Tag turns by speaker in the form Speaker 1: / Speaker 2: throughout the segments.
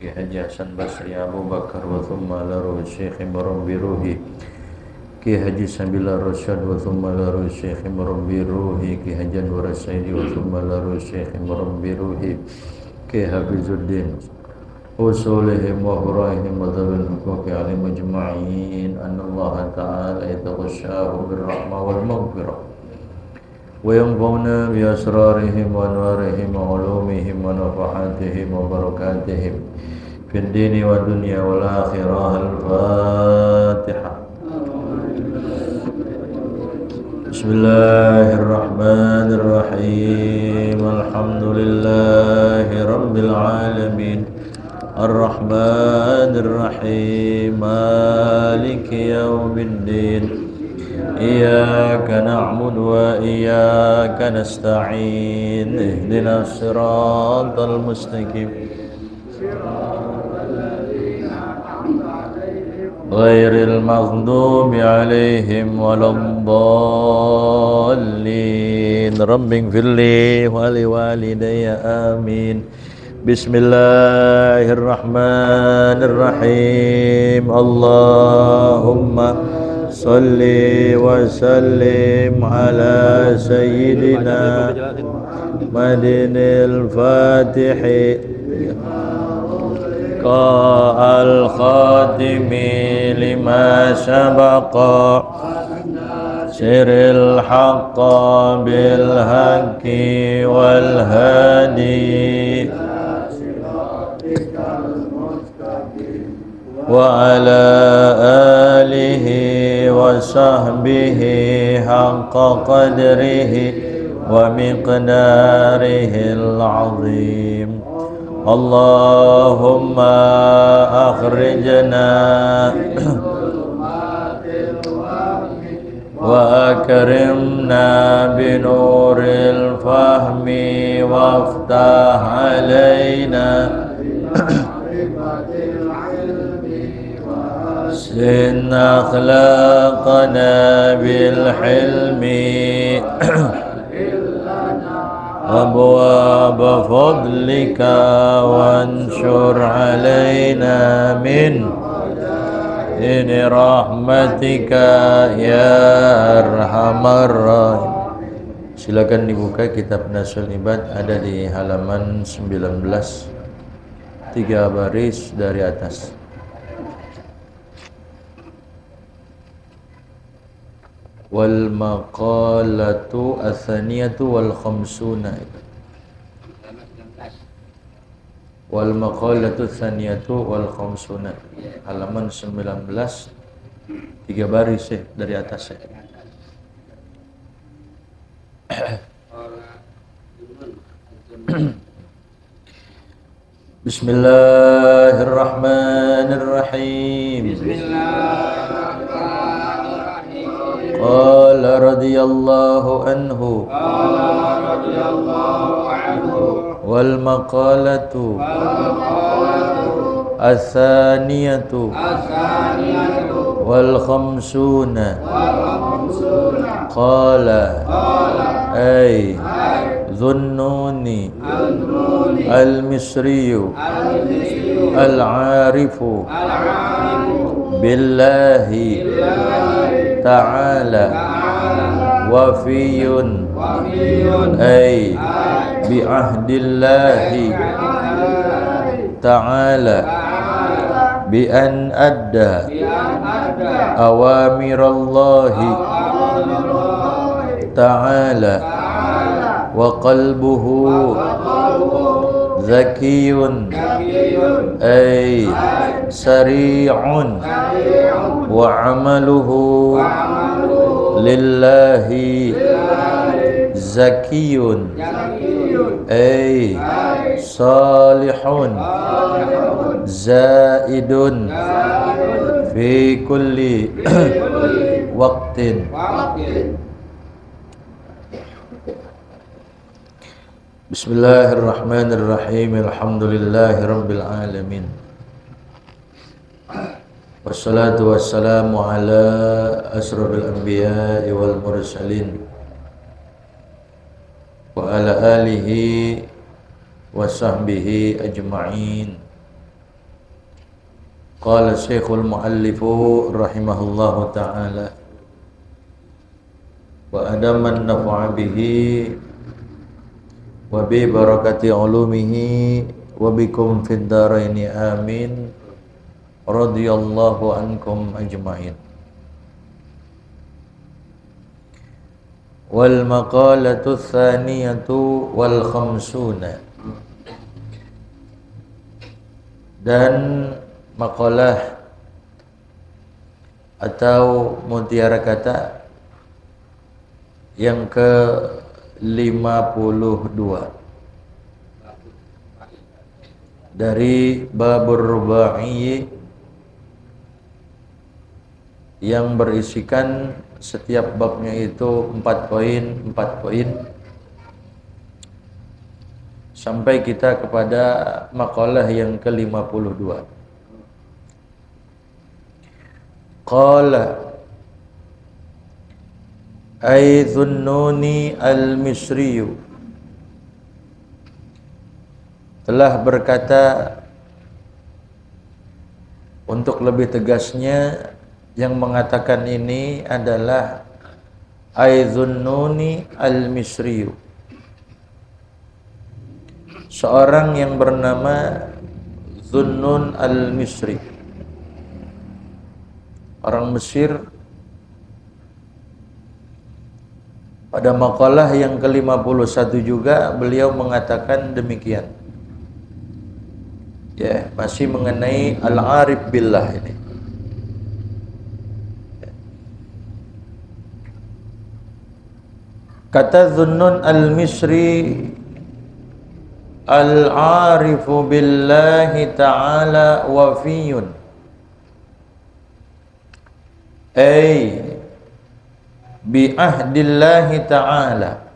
Speaker 1: Ki Haji Hasan Basri Abu Bakar wa thumma ala ruhi Syekh Murabbi Ruhi Ki Haji Sabila Rasyad wa thumma ala ruhi Syekh Murabbi Ruhi Ki Haji Anwar Saidi wa thumma ala ruhi Syekh Murabbi Ruhi Ki Hafizuddin usulihim wa hurahim wa dhabil huquqi alim ajma'in anna Allah ta'ala yataghashahu birrahmah wal maghfirah wa yanfa'una bi asrarihim wa anwarihim wa ulumihim wa nafahatihim wa barakatihim fid dini wa dunya wal akhirah. Al-Fatihah. Bismillahirrahmanirrahim. Alhamdulillahi rabbil alamin. Ar-Rahmanir-Rahim. Maliki yaumiddin. Iyyaka na'budu wa iyyaka nasta'in. Ihdinas siratal mustaqim. Ghairil maghdubi 'alaihim waladdallin. Rabbighfirli wa liwalidayya amin. Bismillahirrahmanirrahim. Allahumma salli wa sallim ala sayyidina Muhammadinil Fatihi al-khatimi lima sabaqa siril haqqa bil haqqi wal hadi wa ala alihi wa sahbihi haqqa qadrihi wa miqdarihi al-azim. Allahumma akhrijna wa akrimna binuril fahmi waftah alaina sin akhlaqana bil hilmi abwaab fadlika wansur alaina min rahmatika ya arhamar rahim. Silakan dibuka kitab Nasul Ibad, ada di halaman 19, 3 baris dari atas. Wal maqalatu atsaniyatu wal khamsuna. Wal maqalatu atsaniyatu wal khamsuna, halaman 19, 3 baris dari atas. Bismillahirrahmanirrahim. Qala radhiyallahu anhu wal maqalatu as-saniyatu wal khamsuna qala ay dhunnuni al-misriyu al-arifu billahi ta'ala wafiyun ay bi ahdillahi ta'ala bi an adda awamirallahi ta'ala wa qalbuhu zakiyun ay sari'un wa amaluhu lillahi zakiyun ay salihun zaidun fi kulli waqtin. Bismillahirrahmanirrahim. Alhamdulillahi rabbil alamin. Wassalatu wassalamu ala asrafil anbiya'i wal mursalin wa ala alihi wa sahbihi ajma'in. Qala Syekhul Muallifu rahimahullahu ta'ala wa adaman nafa'a bihi wa bi barakati ulumihi wa bikum fid dharaini amin radhiyallahu ankum ajma'in. Wal maqalatu tsaniyatu wal khamsuna, dan maqalah atau mutiara kata yang ke-52 dari Babur Rubai yang berisikan setiap babnya itu 4 poin sampai kita kepada maqalah yang ke-52. Qala ay Dhunnuni al-Misriyu telah berkata, untuk lebih tegasnya yang mengatakan ini adalah ay Dhunnuni al-Misriyu, seorang yang bernama Dhunnun al-Misri, orang Mesir. Pada maqalah yang ke-51 juga beliau mengatakan demikian. Ya, masih mengenai al-arif billah ini. Kata Dhunnun al-Misri, al-arifu billahi ta'ala wafiyun, ay bi ahdillahi ta'ala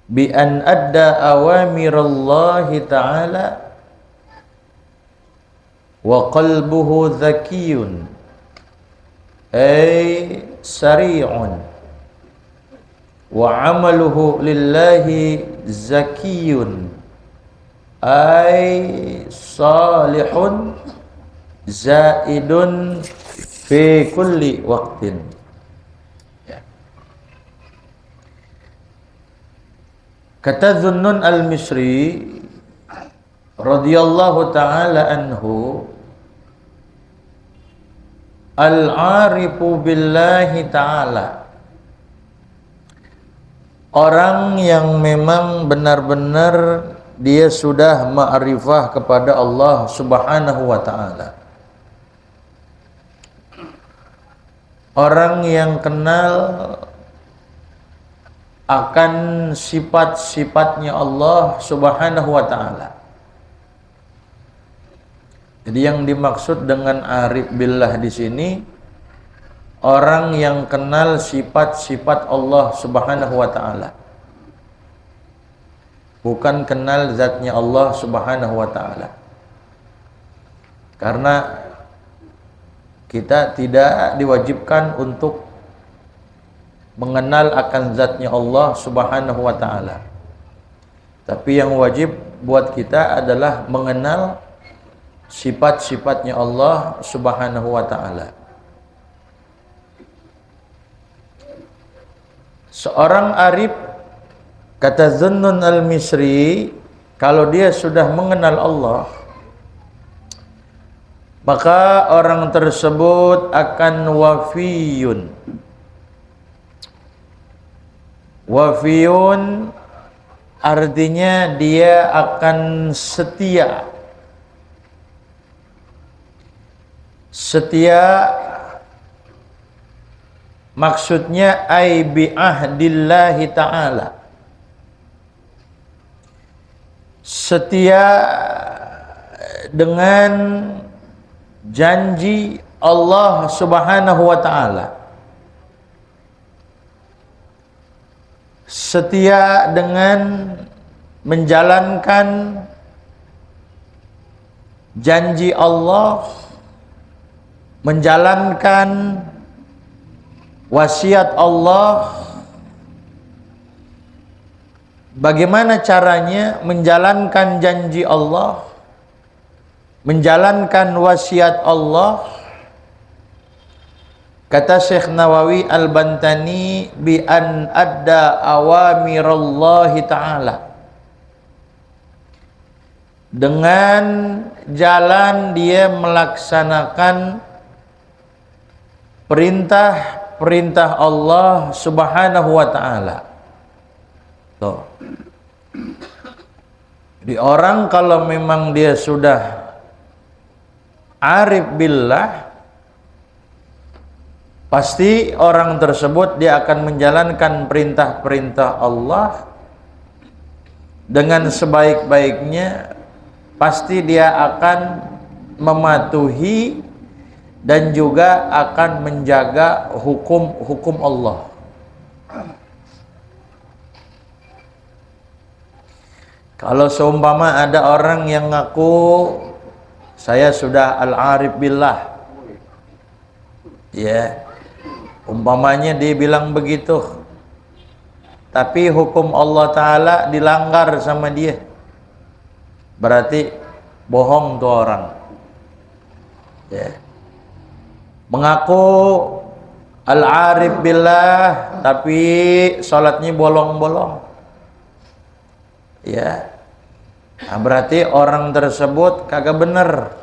Speaker 1: bi an adda awamirallahi ta'ala wa qalbuhu zakiyun ay sari'un wa amaluhu lillahi zakiyun ay salihun zaidun fi kulli waqtin. Kata Dhunnun al-Misri radhiyallahu ta'ala anhu, al-arifu billahi ta'ala, orang yang memang benar-benar dia sudah ma'rifah kepada Allah subhanahu wa ta'ala, orang yang kenal akan sifat-sifatnya Allah subhanahu wa ta'ala. Jadi yang dimaksud dengan arif billah di sini, orang yang kenal sifat-sifat Allah subhanahu wa ta'ala, bukan kenal zatnya Allah subhanahu wa ta'ala. Karena kita tidak diwajibkan untuk mengenal akan zatnya Allah subhanahu wa ta'ala, tapi yang wajib buat kita adalah mengenal sifat-sifatnya Allah subhanahu wa ta'ala. Seorang arif, kata Dhunnun al-Misri, kalau dia sudah mengenal Allah, maka orang tersebut akan wafiyun. Wafiyun artinya dia akan setia. Setia maksudnya ai bi ahdillahi ta'ala, setia dengan janji Allah subhanahu wa ta'ala, setia dengan menjalankan janji Allah, menjalankan wasiat Allah. Bagaimana caranya menjalankan janji Allah? menjalankan wasiat Allah, kata Syekh Nawawi Al-Bantani, bi an adda awamirallahi ta'ala, dengan jalan dia melaksanakan perintah Allah Subhanahu wa ta'ala. Tuh. Jadi orang kalau memang dia sudah arif billah, pasti orang tersebut dia akan menjalankan perintah-perintah Allah dengan sebaik-baiknya. Pasti dia akan mematuhi dan juga akan menjaga hukum-hukum Allah. Kalau seumpama ada orang yang ngaku saya sudah al-arif billah, ya, umpamanya dia bilang begitu, tapi hukum Allah Ta'ala dilanggar sama dia, berarti bohong tuh orang, ya. Mengaku al-arif billah tapi sholatnya bolong-bolong, ya, nah, berarti orang tersebut kagak bener,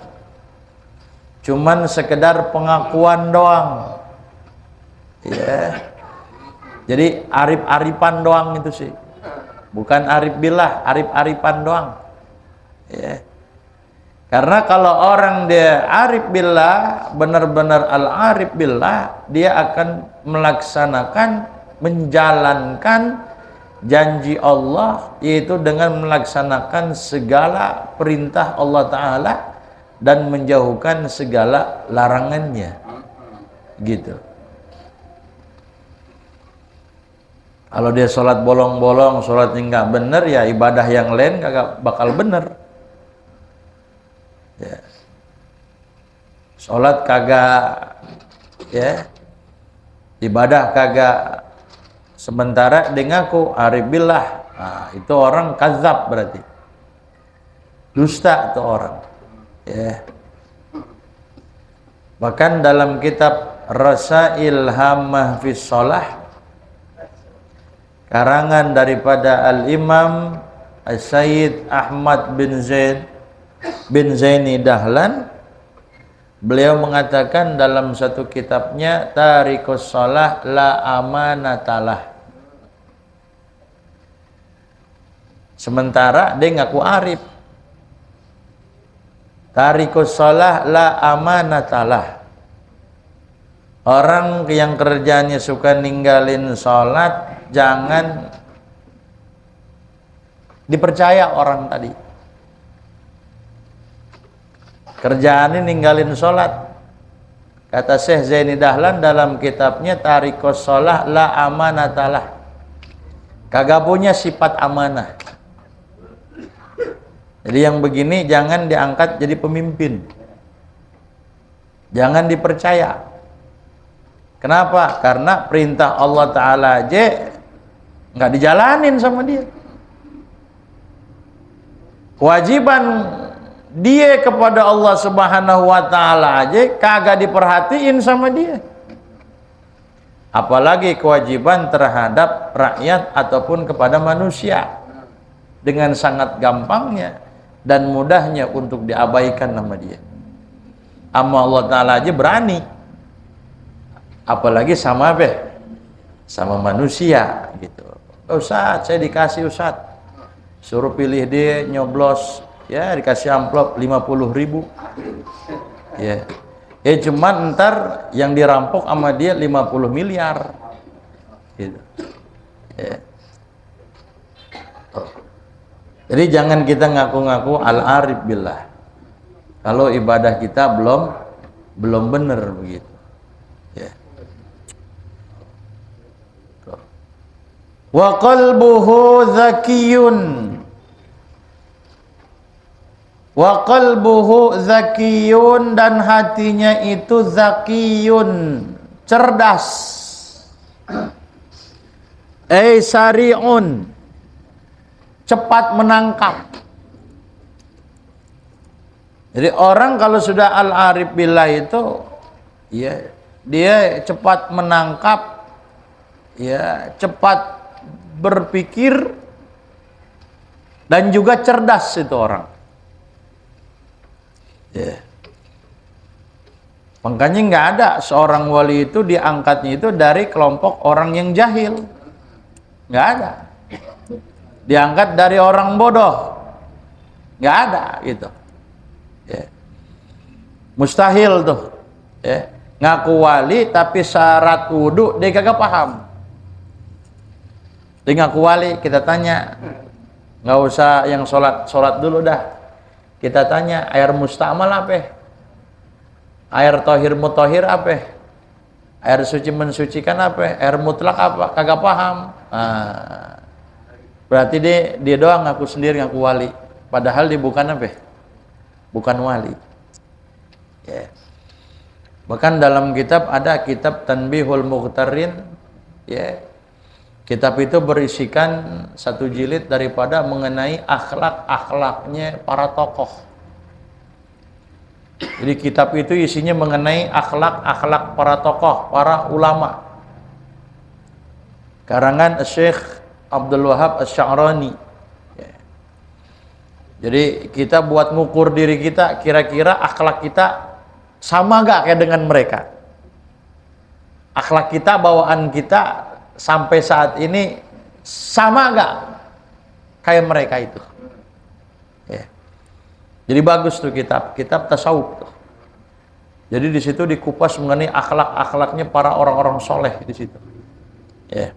Speaker 1: cuman sekedar pengakuan doang, ya. Jadi arif-arifan doang itu sih, bukan arif billah, arif-arifan doang, ya. Karena kalau orang dia arif billah, benar-benar al-arif billah, dia akan melaksanakan, menjalankan janji Allah, yaitu dengan melaksanakan segala perintah Allah Ta'ala dan menjauhkan segala larangannya, gitu. Kalau dia sholat bolong-bolong, sholatnya nggak bener, ya ibadah yang lain kagak bakal bener, ya. Sholat kagak, ya, ibadah kagak, sementara dia ngaku arif billah, nah, itu orang kadzab, berarti dusta itu orang, ya. Bahkan dalam kitab Rasail Hammah fis Shalah, karangan daripada Al-Imam As-Sayyid Ahmad bin Zaini Dahlan, beliau mengatakan dalam satu kitabnya, Tarikus Shalah la amanatalah. Sementara dia ngaku arif. Tarikus Shalah la amanatalah. Orang yang kerjanya suka ninggalin sholat, jangan dipercaya orang tadi. Kerjaannya ninggalin sholat. Kata Syekh Zaini Dahlan dalam kitabnya Tarikus Shalah la amanatalah, kagak punya sifat amanah. Jadi yang begini jangan diangkat jadi pemimpin, jangan dipercaya. Kenapa? Karena perintah Allah Ta'ala aja nggak dijalanin sama dia. Kewajiban dia kepada Allah Subhanahu wa Ta'ala aja kagak diperhatiin sama dia, apalagi kewajiban terhadap rakyat ataupun kepada manusia. Dengan sangat gampangnya dan mudahnya untuk diabaikan nama dia. Amma Allah Ta'ala aja berani, apalagi sama apa? Sama manusia gitu. Ustaz, saya dikasih Ustaz, suruh pilih dia, nyoblos, ya dikasih amplop 50.000, ya. Ya cuman ntar yang dirampok sama dia 50 miliar gitu, ya. Jadi jangan kita ngaku-ngaku al-arif billah kalau ibadah kita belum benar begitu, ya. Wa qalbuhu zakiyun, wa qalbuhu zakiyun, dan hatinya itu zakiyun, cerdas, sari'un, cepat menangkap, Jadi orang kalau sudah al-arif billah itu, ya dia cepat menangkap, ya cepat berpikir, dan juga cerdas itu orang. Ya. Makanya nggak ada seorang wali itu diangkatnya itu dari kelompok orang yang jahil, nggak ada. Diangkat dari orang bodoh, nggak ada gitu. Ya. Mustahil tuh, ya. Ngaku wali tapi syarat wudhu dia kagak paham. Dia ngaku wali, kita tanya, nggak usah yang sholat dulu dah. Kita tanya air mustamal apa? Air tohir mutohir apa? Air suci mensucikan apa? Air mutlak apa? Kagak paham. Nah, berarti dia doang ngaku sendiri ngaku wali. Padahal dia bukan apa? Bukan wali. Ya. Bahkan dalam kitab ada kitab Tanbihul Mughtarin. Ya. Kitab itu berisikan satu jilid daripada mengenai akhlak-akhlaknya para tokoh. Jadi kitab itu isinya mengenai akhlak-akhlak para tokoh, para ulama. Karangan Syekh Abdul Wahab Asy-Sya'rani. Ya. Jadi kita buat ngukur diri kita, kira-kira akhlak kita sama gak kayak dengan mereka? Akhlak kita, bawaan kita sampai saat ini sama gak kayak mereka itu? Ya. Jadi bagus tuh kitab tasawuf tuh. Jadi di situ dikupas mengenai akhlak-akhlaknya para orang-orang soleh di situ. Ya.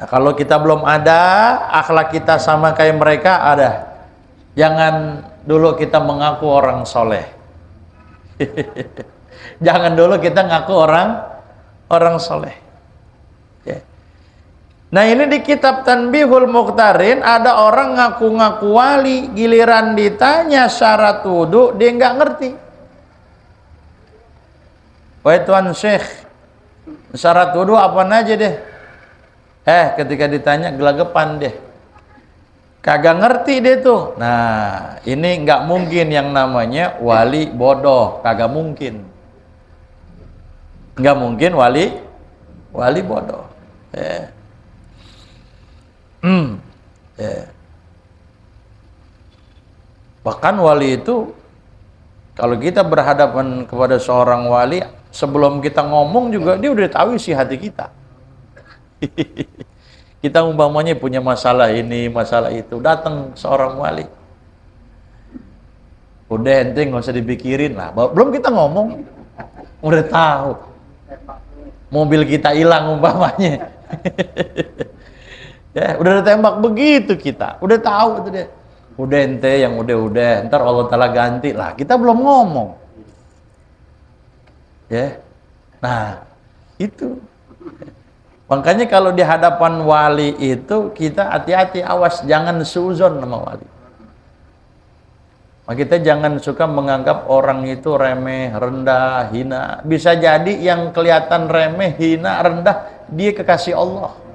Speaker 1: Nah, kalau kita belum ada akhlak kita sama kayak mereka, ada. Jangan dulu kita mengaku orang soleh. Jangan dulu kita ngaku orang soleh. Ya. Nah ini di kitab Tanbihul Mughtarin ada orang ngaku-ngaku wali, giliran ditanya syarat wudu dia nggak ngerti. Wahai Tuan Syekh, syarat wudu apa aja deh? Ketika ditanya gelagapan deh. Kagak ngerti deh tuh. Nah ini nggak mungkin yang namanya wali bodoh, kagak mungkin. Nggak mungkin wali bodoh. Ya. Ya. Bahkan wali itu, kalau kita berhadapan kepada seorang wali, sebelum kita ngomong juga dia udah tahu isi hati kita. Kita umpamanya punya masalah ini, masalah itu, datang seorang wali. Udah ente nggak usah dipikirin lah. Belum kita ngomong, udah tahu. Mobil kita hilang umpamanya. Ya, udah ditembak begitu kita. Udah tahu itu dia. Udah ente yang udah, ntar Allah Ta'ala ganti lah. Kita belum ngomong. Ya. Nah, itu. Makanya kalau di hadapan wali itu kita hati-hati, awas, jangan suuzon sama wali. Kita jangan suka menganggap orang itu remeh, rendah, hina. Bisa jadi yang kelihatan remeh, hina, rendah, dia kekasih Allah.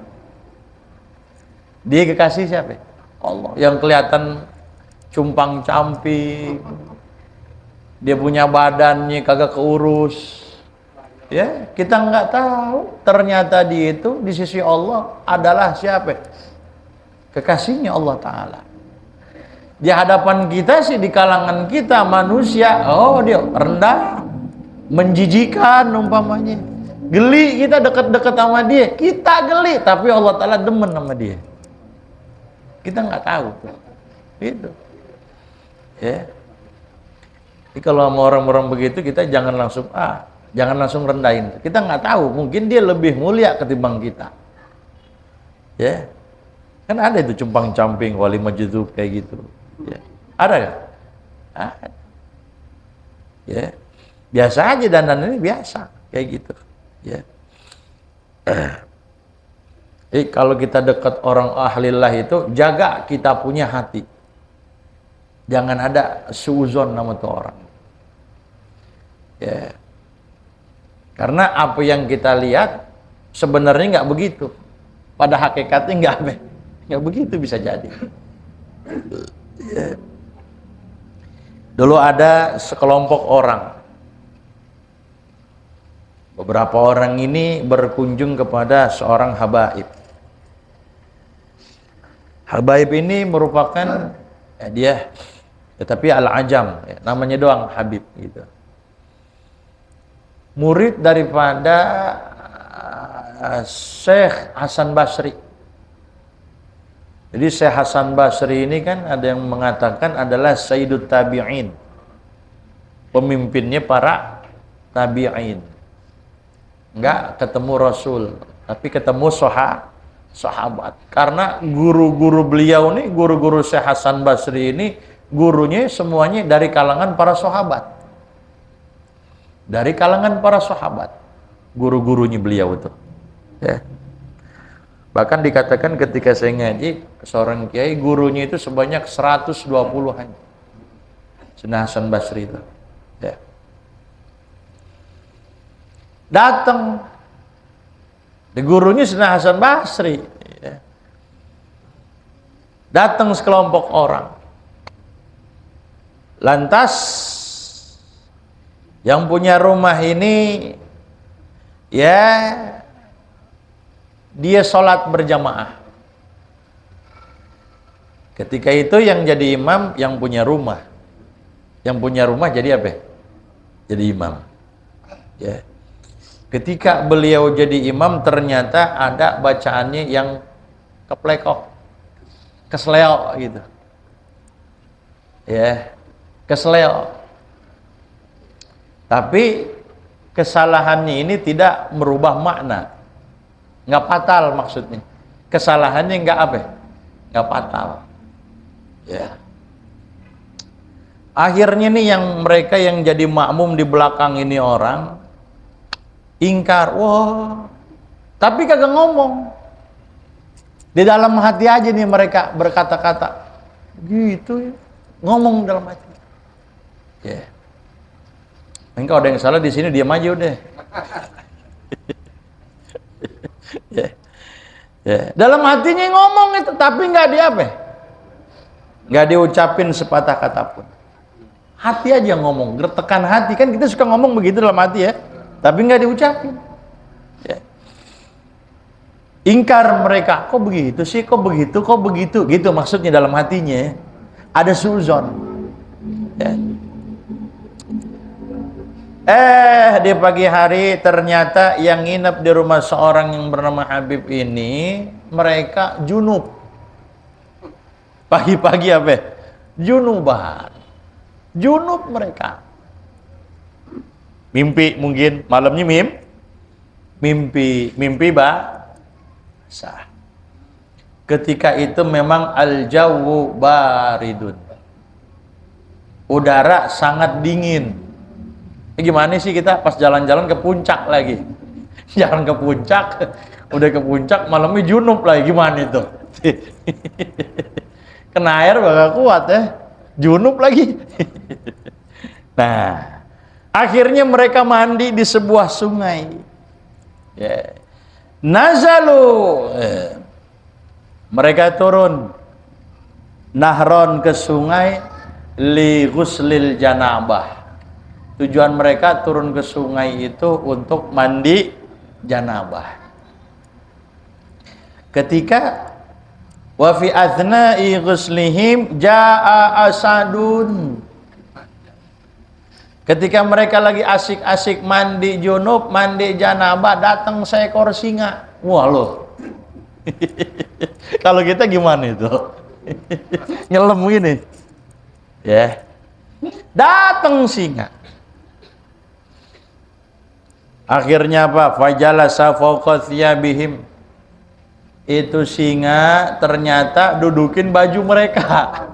Speaker 1: Dia kekasih siapa? Allah. Yang kelihatan cumpang-camping, dia punya badannya kagak keurus. Ya, kita nggak tahu. Ternyata dia itu di sisi Allah adalah siapa? Kekasihnya Allah Ta'ala. Di hadapan kita sih, di kalangan kita manusia, oh dia rendah, menjijikan umpamanya. Geli kita dekat-dekat sama dia, kita geli, tapi Allah Ta'ala demen sama dia. Kita nggak tahu tuh. Gitu. Ya. Jadi kalau sama orang-orang begitu kita jangan langsung rendahin. Kita nggak tahu, mungkin dia lebih mulia ketimbang kita. Ya. Kan ada itu cumpang-camping wali majdzub kayak gitu. Ya. Ada nggak? Ada. Ya. Biasa aja, dandan ini biasa kayak gitu. Ya. Jadi kalau kita dekat orang ahlillah itu, jaga kita punya hati. Jangan ada suuzon nama tuh orang. Ya. Karena apa yang kita lihat sebenarnya nggak begitu. Pada hakikatnya nggak begitu bisa jadi. Ya. Dulu ada sekelompok orang. Beberapa orang ini berkunjung kepada seorang habaib. Habaib ini merupakan dia tetapi al-ajam, namanya doang Habib gitu. Murid daripada Syekh Hasan Basri. Jadi Syekh Hasan Basri ini kan ada yang mengatakan adalah Sayyidut Tabi'in. Pemimpinnya para tabi'in. Enggak ketemu Rasul, tapi ketemu sahabat. Karena guru-guru beliau nih, guru-guru Syekh Hasan Basri ini, gurunya semuanya dari kalangan para sahabat. Dari kalangan para sahabat. Guru-gurunya beliau itu. Ya. Bahkan dikatakan ketika saya ngaji, seorang kiai gurunya itu sebanyak 120-an. Sayyidina Hasan Basri itu. Ya. Datang di gurunya Sayyidina Hasan Basri, ya. Datang sekelompok orang. Lantas yang punya rumah ini ya dia sholat berjamaah. Ketika itu yang jadi imam yang punya rumah. Yang punya rumah jadi apa? Jadi imam. Ya. Ketika beliau jadi imam ternyata ada bacaannya yang keplekok, kesleo gitu. Ya, kesleo. Tapi kesalahannya ini tidak merubah makna. Nggak fatal maksudnya. Kesalahannya nggak apa? Nggak fatal. Ya. Akhirnya nih yang mereka yang jadi makmum di belakang ini orang ingkar, wah, tapi kagak ngomong. Di dalam hati aja nih mereka berkata-kata, gitu ya, ngomong dalam hati. Ya, engkau ada yang salah di sini diam aja udah. Ya, ya, dalam hatinya ngomong itu, tapi nggak di apa? Nggak diucapin sepatah kata pun. Hati aja ngomong, gertekan hati kan kita suka ngomong begitu dalam hati ya. Tapi nggak diucapin. Ya. Ingkar mereka, kok begitu sih, kok begitu, kok begitu, gitu maksudnya dalam hatinya. Ada suuzon. Ya. Di pagi hari ternyata yang nginep di rumah seorang yang bernama Habib ini, mereka junub. Pagi-pagi apa? Junuban. Junub mereka. Mimpi mungkin malamnya mimpi basah. Ketika itu memang al-jawu baridun. Udara sangat dingin. Gimana sih kita pas jalan-jalan ke puncak lagi? Jalan ke puncak, udah ke puncak malamnya junub lagi, gimana itu? Kena air bakal kuat ya. Junub lagi. Nah, akhirnya mereka mandi di sebuah sungai. Ya. Nazalu. Mereka turun nahron ke sungai li ghuslil janabah. Tujuan mereka turun ke sungai itu untuk mandi janabah. Ketika wa fi athna'i ghuslihim jaa asadun. Ketika mereka lagi asik-asik mandi junub, mandi janabah, datang seekor singa. Wah loh. Kalau kita gimana itu? Nyelam gini. Ya. Datang singa. Akhirnya apa? Fajalasa fawqa thiyabihim. Itu singa ternyata dudukin baju mereka.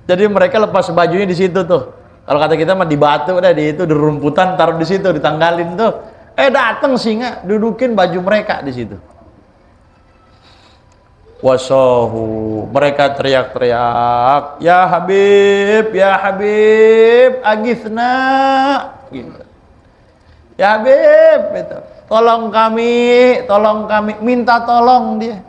Speaker 1: Jadi mereka lepas bajunya di situ tuh. Kalau kata kita mah di batu udah di itu, di rumputan taruh di situ, ditanggalin tuh. Datang singa, dudukin baju mereka di situ. Wasohu, mereka teriak-teriak, ya Habib, agithna, gitu. Ya Habib, itu. Tolong kami, minta tolong dia.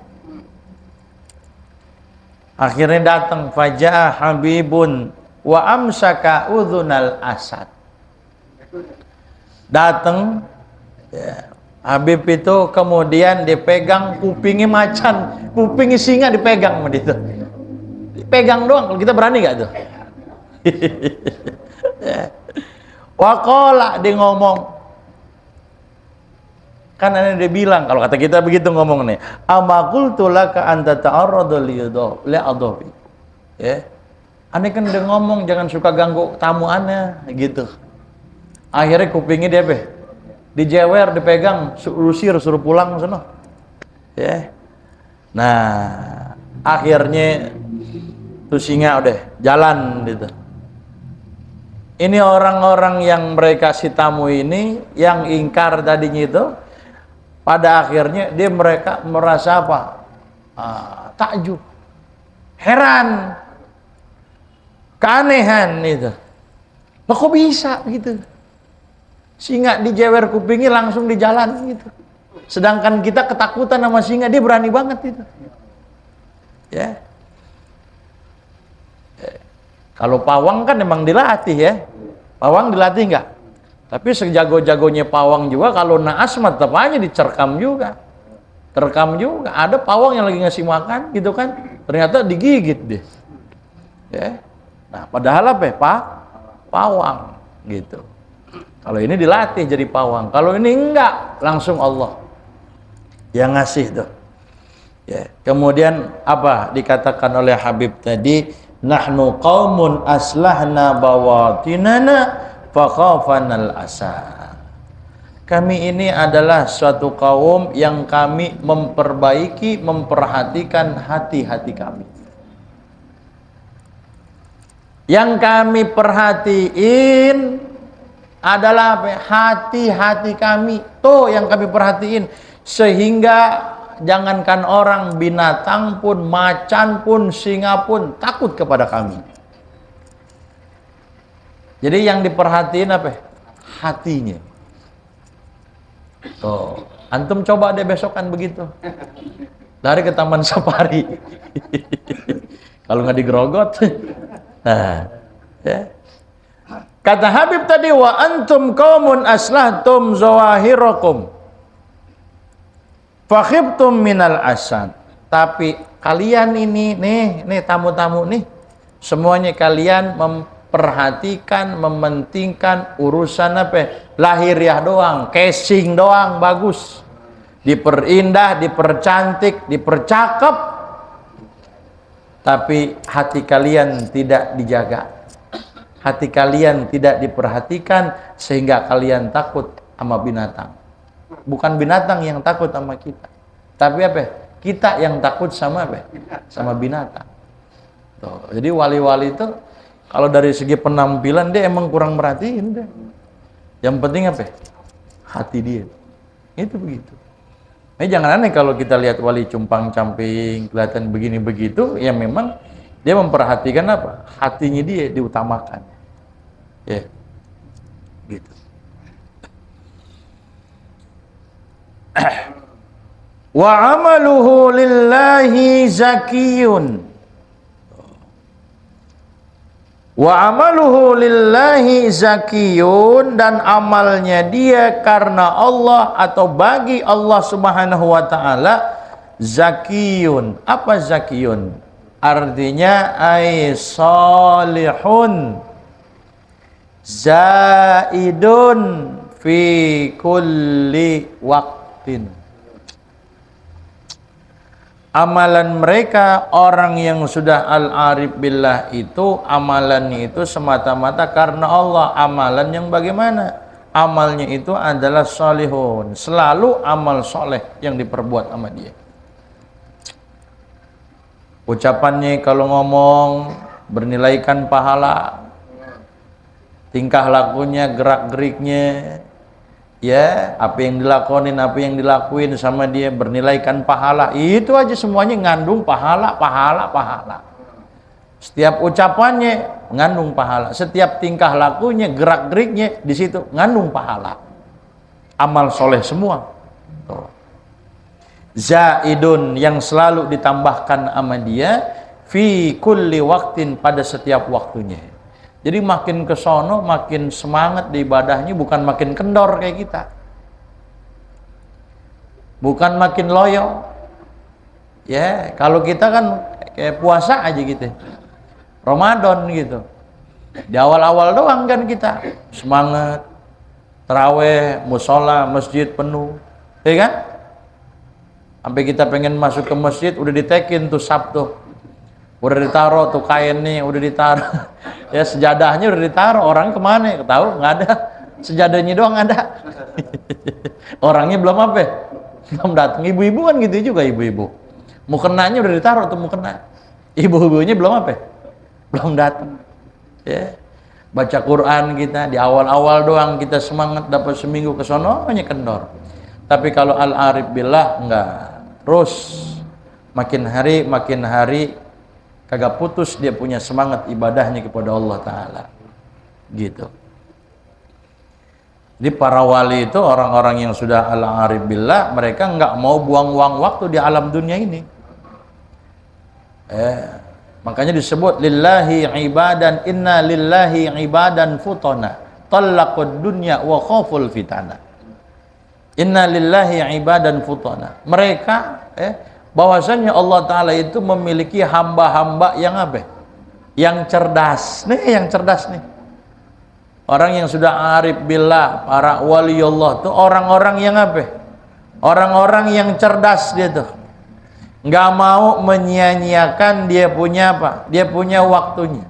Speaker 1: Akhirnya datang Fajah Habibun wa amsaka udhunal asad. Datang ya, Habib itu kemudian dipegang kupingnya macan, kupingnya singa dipegang sama dia tuh. Dipegang doang, kalau kita berani gak tuh? Waqala dia ngomong, kan dia bilang, kalau kata kita begitu ngomong nih, ama qultu laka anta ta'arradu li'adhabi. Ya. Aneh kan udah ngomong jangan suka ganggu tamu aneh gitu. Akhirnya kupingnya dia dijewer, dipegang, usir, suruh pulang sana. Ya. Nah, akhirnya tuh singa udah jalan gitu. Ini orang-orang yang mereka si tamu ini yang ingkar tadinya itu, pada akhirnya mereka merasa apa? Takjub, heran, keanehan itu. Loh, kok bisa gitu? Singa dijewer kupingnya langsung di jalan gitu. Sedangkan kita ketakutan sama singa, dia berani banget itu. Ya. Kalau pawang kan memang dilatih ya. Pawang dilatih enggak? Tapi sejago-jagonya pawang juga kalau naas mah tetap aja dicerkam juga. Terekam juga. Ada pawang yang lagi ngasih makan gitu kan, ternyata digigit deh. Ya. Nah, padahal apa ya? Pawang gitu. Kalau ini dilatih jadi pawang, kalau ini enggak, langsung Allah yang ngasih tuh. Ya. Kemudian apa dikatakan oleh Habib tadi? Nahnu qaumun aslahna bawatinana fakhafanal asa. Kami ini adalah suatu kaum yang kami memperbaiki, memperhatikan hati-hati kami. Yang kami perhatiin adalah hati-hati kami, tuh yang kami perhatiin, sehingga jangankan orang, binatang pun, macan pun, singa pun takut kepada kami. Jadi yang diperhatiin apa? Hatinya. Tuh, antum coba deh besokan begitu, lari ke taman safari. Kalau nggak digerogot, nah, ya. Kata Habib tadi, wa antum qaumun aslahtum zawahirakum fakhibtum minal asad. Tapi kalian ini nih tamu-tamu nih, semuanya kalian memperhatikan, mementingkan urusan apa? Lahiriah doang, casing doang bagus. Diperindah, dipercantik, dipercakap. Tapi hati kalian tidak dijaga. Hati kalian tidak diperhatikan sehingga kalian takut sama binatang. Bukan binatang yang takut sama kita, tapi apa? Kita yang takut sama apa? Sama binatang. Tuh, jadi wali-wali itu kalau dari segi penampilan dia emang kurang merhatiin deh. Yang penting apa? Hati dia. Itu begitu. Jangan aneh kalau kita lihat wali cumpang-camping, kelihatan begini begitu, ya memang dia memperhatikan apa? Hatinya dia diutamakan. Ya, gitu. Wa amaluhu lillahi zakiyun. Wa amaluhu lillahi zakiyun, dan amalnya dia karena Allah atau bagi Allah Subhanahu wa taala zakiyun. Apa zakiyun? Artinya ay salihun zaidun fi kulli waqtin. Amalan mereka orang yang sudah al-arif billah itu amalannya itu semata-mata karena Allah. Amalan yang bagaimana? Amalnya itu adalah salihun, selalu amal soleh yang diperbuat sama dia. Ucapannya kalau ngomong bernilaikan pahala, tingkah lakunya, gerak-geriknya, ya, apa yang dilakuin sama dia bernilaikan pahala. Itu aja semuanya ngandung pahala. Setiap ucapannya mengandung pahala, setiap tingkah lakunya, gerak-geriknya di situ ngandung pahala. Amal soleh semua. Tuh. Zaidun, yang selalu ditambahkan sama dia fi kulli waktin, pada setiap waktunya. Jadi makin ke sono makin semangat di ibadahnya, bukan makin kendor kayak kita. Bukan makin loyo. Ya, kalau kita kan kayak puasa aja gitu. Ramadan gitu. Di awal-awal doang kan kita semangat. Taraweh, musola, masjid penuh. Ya kan? Sampai kita pengen masuk ke masjid udah ditekin tuh Sabtu. Udah ditaruh tuh kain nih, udah ditaruh. Ya sejadahnya udah ditaruh. Orang kemana? Tahu? Nggak ada. Sejadahnya doang ada. Orangnya belum apa? Belum datang. Ibu-ibu kan gitu juga ibu-ibu. Mukenanya udah ditaruh tuh mukena. Ibu-ibunya belum apa? Belum datang. Ya. Baca Quran kita di awal-awal doang kita semangat, dapat seminggu ke sono hanya kendor. Tapi kalau al-arif billah enggak. Terus makin hari kagak putus dia punya semangat ibadahnya kepada Allah Ta'ala gitu. Jadi para wali itu orang-orang yang sudah al-arif billah, mereka enggak mau buang-buang waktu di alam dunia ini. Makanya disebut lillahi ibadan, inna lillahi ibadan futana talaqud dunya wa khaful fitana. Inna lillahi ibadan futana. Mereka bahwasanya Allah Ta'ala itu memiliki hamba-hamba yang apa? Yang cerdas. Nih yang cerdas nih. Orang yang sudah arif billah, para wali Allah tuh orang-orang yang apa? Orang-orang yang cerdas dia tuh. Nggak mau menyia-nyiakan dia punya apa? Dia punya waktunya.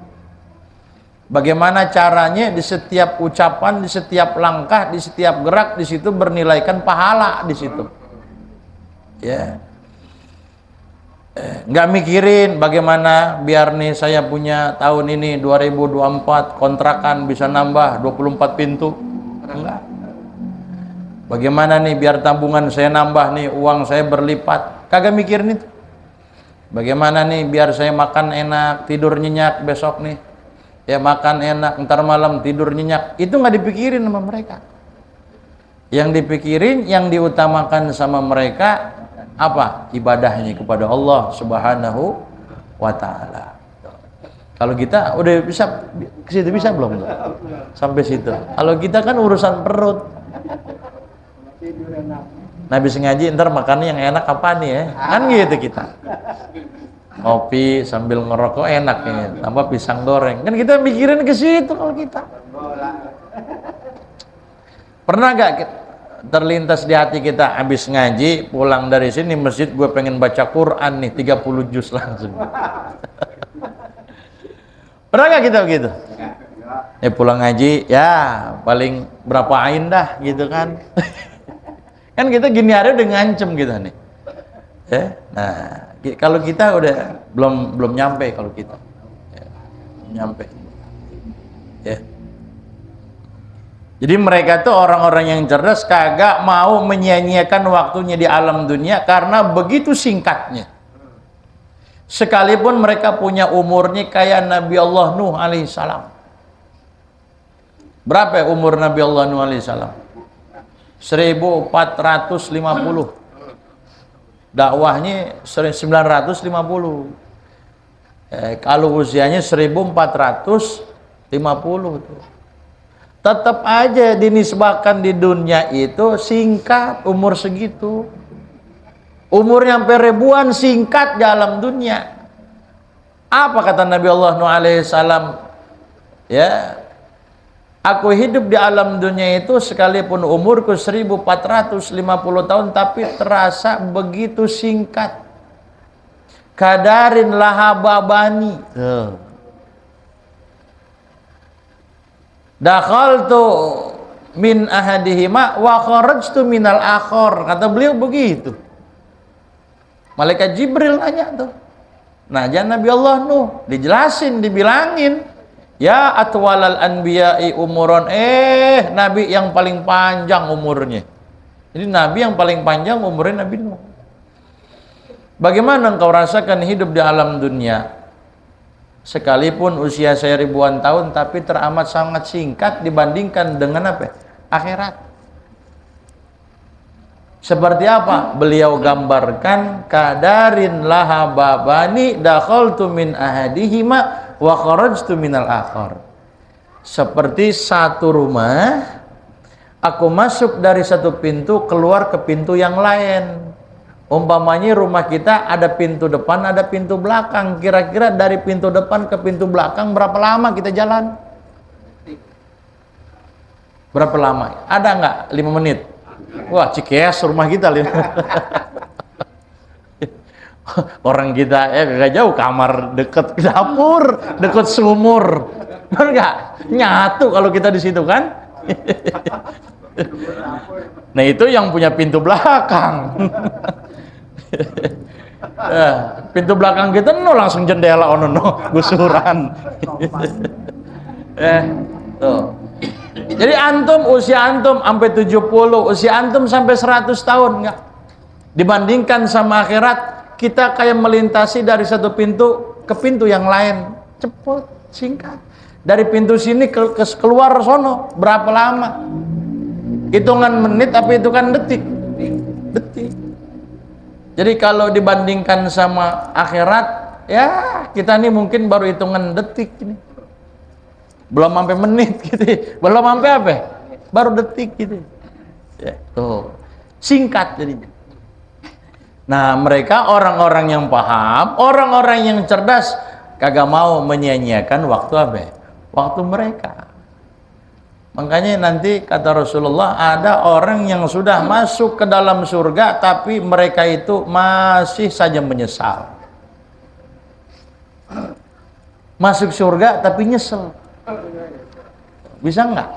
Speaker 1: Bagaimana caranya? Di setiap ucapan, di setiap langkah, di setiap gerak, di situ bernilaikan pahala di situ. Ya. Nggak mikirin bagaimana biar nih saya punya tahun ini 2024 kontrakan bisa nambah 24 pintu. Enggak. Bagaimana nih biar tabungan saya nambah nih, uang saya berlipat. Kagak mikirin itu. Bagaimana nih biar saya makan enak, tidur nyenyak besok nih. Ya makan enak, ntar malam tidur nyenyak. Itu nggak dipikirin sama mereka. Yang dipikirin, yang diutamakan sama mereka apa? Ibadahnya kepada Allah Subhanahu wa Ta'ala. Kalau kita udah bisa ke situ, bisa belum? Sampai situ. Kalau kita kan urusan perut. Nah habis ngaji ntar makannya yang enak apa nih ya? Kan gitu kita. Ngopi sambil ngerokok enak ya, tambah pisang goreng. Kan kita mikirin ke situ kalau kita. Pernah gak terlintas di hati kita habis ngaji pulang dari sini masjid gue pengen baca Quran nih 30 juz langsung. Pernah gak kita begitu? Pulang ngaji ya paling berapa ain dah gitu kan. Kan kita gini hari udah ngancem gitu nih. Nah, kalau kita udah belum nyampe kalau kita. Nyampe. Ya. Jadi mereka tuh orang-orang yang cerdas kagak mau menyia-nyiakan waktunya di alam dunia karena begitu singkatnya. Sekalipun mereka punya umurnya kayak Nabi Allah Nuh alaihissalam. Berapa umur Nabi Allah Nuh alaihissalam? 1450. Dakwahnya 950. Kalau usianya 1450 tuh. Tetap aja dinisbahkan di dunia itu singkat, umur segitu. Umurnya sampai ribuan, singkat di alam dunia. Apa kata Nabi Allah Nuh alaihissalam? Ya, aku hidup di alam dunia itu sekalipun umurku 1450 tahun tapi terasa begitu singkat. Kadarin lahababani. Dakhaltu min ahadihima wa kharajtu minal akhar. Kata beliau begitu. Malaikat Jibril nanya tuh. Nah, jangan Nabi Allah Nuh dijelasin, dibilangin. Ya atwalal anbiya'i umuron. Nabi yang paling panjang umurnya. Jadi Nabi yang paling panjang umurnya Nabi Nuh. Bagaimana engkau rasakan hidup di alam dunia? Sekalipun usia saya ribuan tahun, tapi teramat sangat singkat dibandingkan dengan apa? Akhirat. Seperti apa? Beliau gambarkan kadarin lahababani dakhaltu min ahadihima wa kharajtu minal akhar. Seperti satu rumah, aku masuk dari satu pintu, keluar ke pintu yang lain. Umpamanya rumah kita ada pintu depan, ada pintu belakang. Kira-kira dari pintu depan ke pintu belakang berapa lama kita jalan? Berapa lama? Ada nggak? 5 menit? Wah, Cikeas rumah kita. Orang kita gak jauh, kamar deket dapur, deket sumur. Benar nggak? Nyatu kalau kita di situ kan? Nah itu yang punya pintu belakang. Pintu belakang kita langsung jendela gusuran. Tuh. Jadi usia antum sampai 70, usia antum sampai 100 tahun enggak? Dibandingkan sama akhirat, kita kayak melintasi dari satu pintu ke pintu yang lain. Cepet, singkat. Dari pintu sini keluar sono berapa lama? Hitungan menit apa hitungan detik? Detik. Jadi kalau dibandingkan sama akhirat, ya kita ini mungkin baru hitungan detik ini. Belum sampai menit gitu. Belum sampai apa? Baru detik gitu. Ya, tuh. Singkat jadinya. Nah, mereka orang-orang yang paham, orang-orang yang cerdas kagak mau menyia-nyiakan waktu apa? Waktu mereka. Makanya nanti kata Rasulullah, ada orang yang sudah masuk ke dalam surga tapi mereka itu masih saja menyesal. Masuk surga tapi nyesel. Bisa nggak?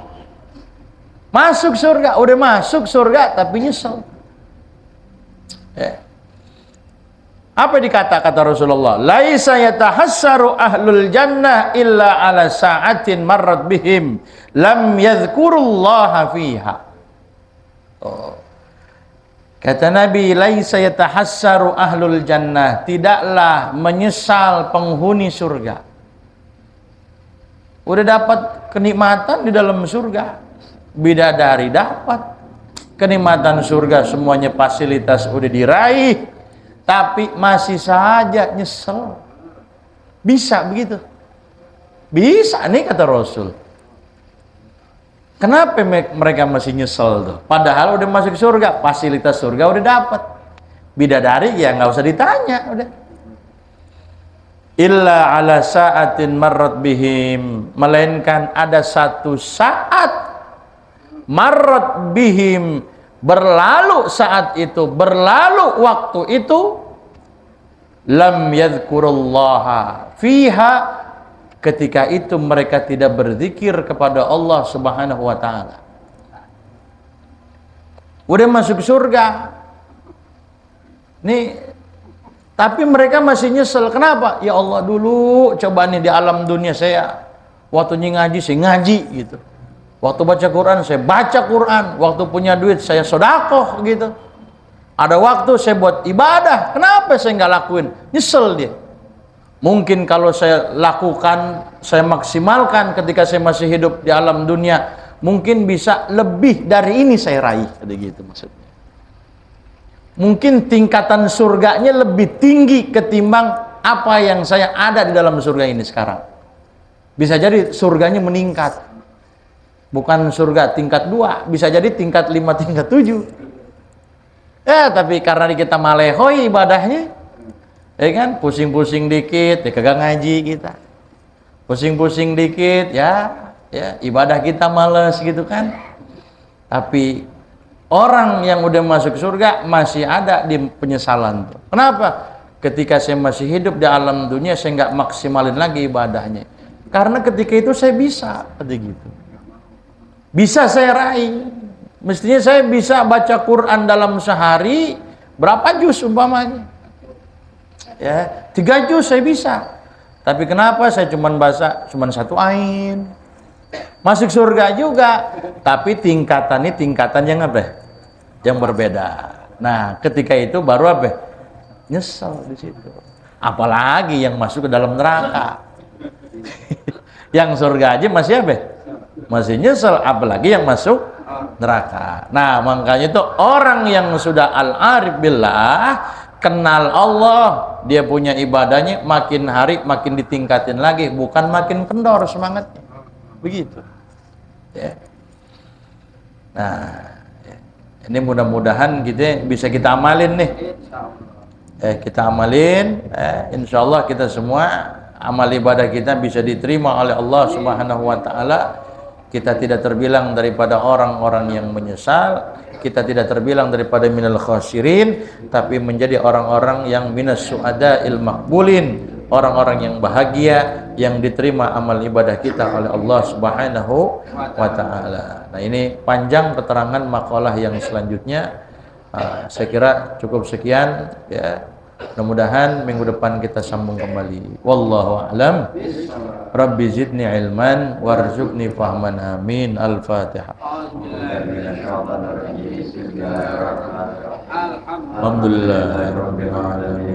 Speaker 1: Masuk surga, udah masuk surga tapi nyesel. Apa dikata Rasulullah? Laisa yatahassaru ahlul jannah illa ala sa'atin marrat bihim lam yadhkurullaha fiha. Kata Nabi, laisa yatahassaru ahlul jannah, tidaklah menyesal penghuni surga. Udah dapat kenikmatan di dalam surga, bidadari dapat kenikmatan surga, semuanya fasilitas udah diraih, tapi masih saja nyesel. Bisa begitu? Bisa nih kata Rasul. Kenapa mereka masih nyesel tuh? Padahal udah masuk surga, fasilitas surga udah dapat. Bidadari ya nggak usah ditanya, udah. Illa ala sa'atin marrat bihim, melainkan ada satu saat marrat bihim, berlalu saat itu, berlalu waktu itu, lam yadhkurullaha fiha, ketika itu mereka tidak berzikir kepada Allah Subhanahu wa taala. Udah masuk surga nih, tapi mereka masih nyesel. Kenapa? Ya Allah, dulu coba nih di alam dunia saya, waktu ngaji saya ngaji gitu, waktu baca Quran saya baca Quran, waktu punya duit saya sedekah gitu, ada waktu saya buat ibadah, kenapa saya nggak lakuin? Nyesel dia. Mungkin kalau saya lakukan, saya maksimalkan ketika saya masih hidup di alam dunia, mungkin bisa lebih dari ini saya raih, gitu maksudnya. Mungkin tingkatan surganya lebih tinggi ketimbang apa yang saya ada di dalam surga ini sekarang. Bisa jadi surganya meningkat. Bukan surga tingkat 2, bisa jadi tingkat 5, tingkat 7. Tapi karena kita malehoi ibadahnya, ya kan, pusing-pusing dikit, ya kagak ngaji kita. Pusing-pusing dikit, ya ibadah kita males gitu kan. Tapi orang yang udah masuk surga masih ada di penyesalan tuh. Kenapa? Ketika saya masih hidup di alam dunia, saya nggak maksimalin lagi ibadahnya. Karena ketika itu saya bisa, gitu. Bisa saya raih. Mestinya saya bisa baca Quran dalam sehari berapa juz umpamanya? Ya, 3 juz saya bisa. Tapi kenapa saya cuman baca 1 ain? Masuk surga juga, tapi tingkatannya tingkatan yang apa? Yang berbeda. Nah, ketika itu baru apa? Nyesel di situ. Apalagi yang masuk ke dalam neraka. Yang surga aja masih apa? Masih nyesel, apalagi yang masuk neraka. Nah, makanya itu orang yang sudah al-arif billah, kenal Allah, dia punya ibadahnya makin hari makin ditingkatin lagi, bukan makin kendor semangatnya. begitu. Ya. Nah, ya. Ini mudah-mudahan bisa kita amalin nih. Kita amalin, insya Allah kita semua amal ibadah kita bisa diterima oleh Allah Subhanahu wa Ta'ala. Kita tidak terbilang daripada orang-orang yang menyesal, kita tidak terbilang daripada minal khasirin, tapi menjadi orang-orang yang minas su'ada'il maqbulin, orang-orang yang bahagia, yang diterima amal ibadah kita oleh Allah Subhanahu wa Ta'ala. Nah, ini panjang keterangan makalah yang selanjutnya. Saya kira cukup sekian ya. Mudah-mudahan minggu depan kita sambung kembali. Wallahu a'lam. Rabbi zidni ilman warzuqni fahman, amin. Al-Fatihah. Alhamdulillahirabbil alamin.